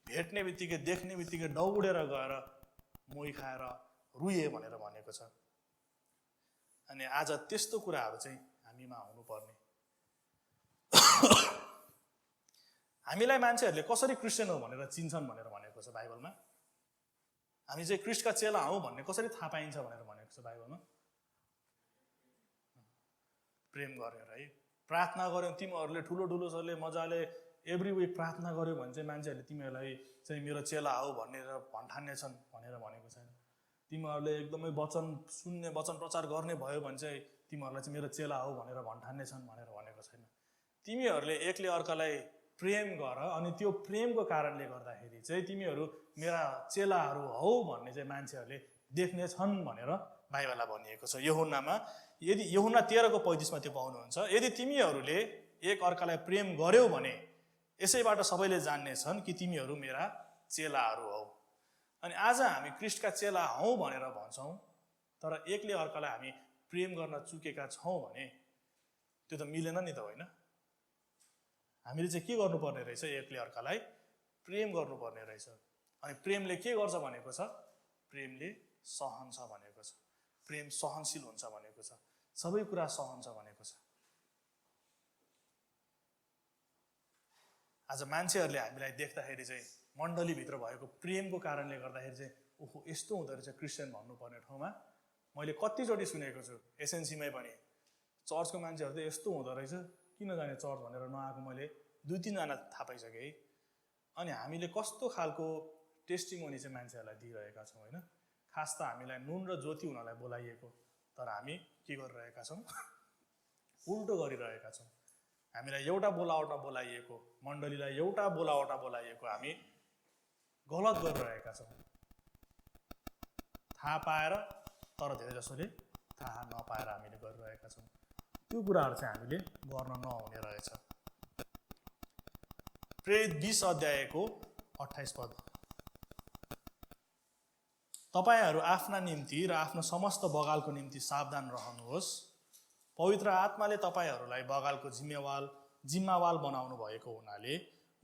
A: भेट्ने बित्तिकै देख्ने बित्तिकै दौडेर गएर मोही खाएर रुए भनेर भनेको छ। अनि आज त्यस्तो कुराहरू चाहिँ हामीमा हुनुपर्ने। हामीलाई मान्छेहरूले कसरी क्रिस्चियन हो भनेर चिन्छन् भनेर भनेको छ बाइबलमा। हामी चाहिँ क्रिस्टका चेला हौ भन्ने कसरी थाहा पाइन्छ भनेर भनेको छ बाइबलमा? प्रेम गरेर है। प्रार्थना गऱ्यौ तिमीहरूले ठुलो ठुलो सरले मजाले एभ्री विक प्रार्थना गऱ्यो भने चाहिँ मान्छेहरूले तिमीहरूलाई चाहिँ मेरो चेला हो भनेर भन्ठान्ने छन् भनेर भनेको छैन। तिमीहरूले एकदमै वचन सुन्ने वचन प्रचार गर्ने भयो भने चाहिँ तिमीहरूलाई चाहिँ मेरो चेला हो भनेर भन्ठान्ने छन् भनेर भनेको छैन। तिमीहरूले एकले अर्कालाई प्रेम गर अनि त्यो प्रेमको कारणले गर्दाखेरि चाहिँ तिमीहरू मेरा चेलाहरू हौ भन्ने चाहिँ मान्छेहरूले देख्ने छन् भनेर बाइबलमा भनिएको छ। यूहन्नामा यदि यूहन्ना 13:35 त्यो पाउनुहुन्छ। यदि तिमीहरूले एक अर्कालाई प्रेम गर्यौ भने यसैबाट सबैले जान्नेछन् कि तिमीहरू मेरा चेलाहरू हौ। अनि आज हामी ख्रीष्टका चेला हौ भनेर भन्छौँ, तर एकले अर्कालाई हामी प्रेम गर्न चुकेका छौँ भने त्यो त मिलेन नि त, होइन? हामीले चाहिँ के गर्नुपर्ने रहेछ? एकले अर्कालाई प्रेम गर्नुपर्ने रहेछ। अनि प्रेमले के गर्छ भनेको छ? प्रेमले सहन्छ भनेको छ। प्रेम सहनशील हुन्छ भनेको छ। सबै कुरा सहन्छ भनेको छ। आज मान्छेहरूले हामीलाई देख्दाखेरि चाहिँ मण्डलीभित्र भएको प्रेमको कारणले गर्दाखेरि चाहिँ ओहो यस्तो हुँदो रहेछ क्रिस्चियन भन्नुपर्ने ठाउँमा मैले कतिचोटि सुनेको छु। एसएनसीमै पनि चर्चको मान्छेहरू त यस्तो हुँदो रहेछ, किन जाने चर्च भनेर नआएको मैले 2-3 जना थाहा पाइसकेँ है। अनि हामीले कस्तो खालको टेस्टिमोनी चाहिँ मान्छेहरूलाई दिइरहेका छौँ, होइन? खास त हामीलाई नुन र ज्योति हुनलाई बोलाइएको, तर हामी के गरिरहेका छौँ? उल्टो गरिरहेका छौँ। हामीलाई एउटा बोलावटमा बोलाइएको, मण्डलीलाई एउटा बोलावटमा बोलाइएको हामी गलत गरिरहेका छौँ। थाहा पाएर तर धेरै जसोले थाहा नपाएर हामीले गरिरहेका छौँ। त्यो कुराहरू चाहिँ हामीले गर्न नहुने रहेछ। प्रेरित 20:28 तपाईहरू आफ्ना निम्ति र आफ्नो समस्त बगालको निम्ति सावधान रहनुहोस्। पवित्र आत्माले तपाईहरूलाई बगालको जिम्मावाल बनाउनु भएको हुनाले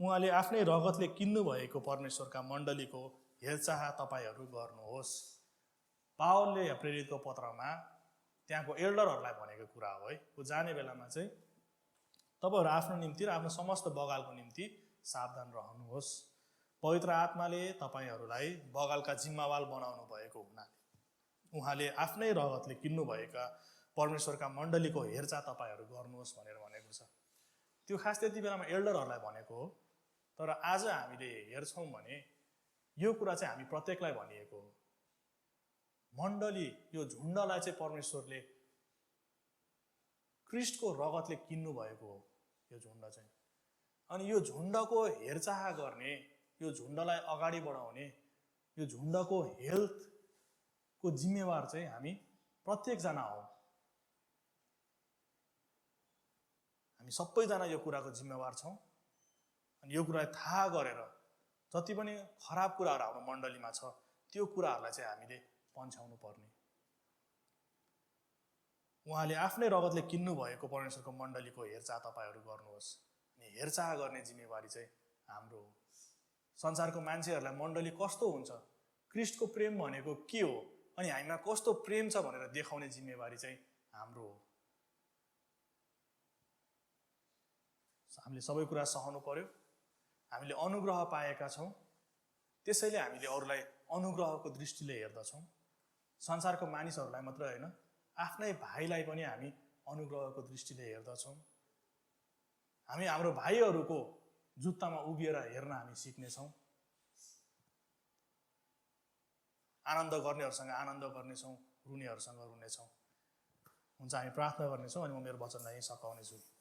A: उहाँले आफ्नै रगतले किन्नु भएको परमेश्वरका मण्डलीको हेरचाह तपाईहरू गर्नुहोस्। पावलले प्रेरितको पत्रमा त्यहाँको एल्डरहरूलाई भनेको कुरा हो है। ऊ जाने बेलामा चाहिँ तपाईहरू आफ्नो निम्ति र आफ्नो समस्त बगालको निम्ति सावधान रहनुहोस्। पवित्र आत्माले तपाईहरूलाई बगालका जिम्मावाल बनाउनु भएको हुनाले उहाँले आफ्नै रगतले किन्नु भएका परमेश्वरका मण्डलीको हेरचाह तपाईहरू गर्नुहोस् भनेर भनेको छ। त्यो खास त्यति बेलामा एल्डरहरूलाई भनेको हो। तर आज हामीले हेर्छौँ भने यो कुरा चाहिँ हामी प्रत्येकलाई भनिएको हो। मण्डली यो झुण्डलाई चाहिँ परमेश्वरले ख्रीष्टको रगतले किन्नु भएको हो यो झुण्ड चाहिँ। अनि यो झुण्डको हेरचाह गर्ने, यो झुण्डलाई अगाडि बढाउने, यो झुण्डको हेल्थको जिम्मेवार चाहिँ हामी प्रत्येकजना हौ। हामी सबैजना यो कुराको जिम्मेवार छौँ। अनि यो कुरालाई थाहा गरेर जति पनि खराब कुराहरू हाम्रो मण्डलीमा छ त्यो कुराहरूलाई चाहिँ हामीले पन्छाउनु पर्ने। उहाँले आफ्नै रगतले किन्नु भएको परमेश्वरको मण्डलीको हेरचाह तपाईहरू गर्नुहोस्। अनि हेरचाह गर्ने जिम्मेवारी चाहिँ हाम्रो हो। संसारको मान्छेहरूलाई मण्डली कस्तो हुन्छ, ख्रीष्टको प्रेम भनेको के हो, अनि हामीमा कस्तो प्रेम छ भनेर देखाउने जिम्मेवारी चाहिँ हाम्रो हो। हामीले सबै कुरा सहनु पर्यो। हामीले अनुग्रह पाएका छौँ, त्यसैले हामीले अरूलाई अनुग्रहको दृष्टिले हेर्दछौँ। संसारको मानिसहरूलाई मात्रै होइन, आफ्नै भाइलाई पनि हामी अनुग्रहको दृष्टिले हेर्दछौँ। हामी हाम्रो भाइहरूको जुत्तामा उभिएर हेर्न हामी सिक्नेछौँ। आनन्द गर्नेहरूसँग आनन्द गर्नेछौँ, रुनेहरूसँग रुनेछौँ। हुन्छ, हामी प्रार्थना गर्नेछौँ अनि म मेरो वचनलाई सकाउनेछु।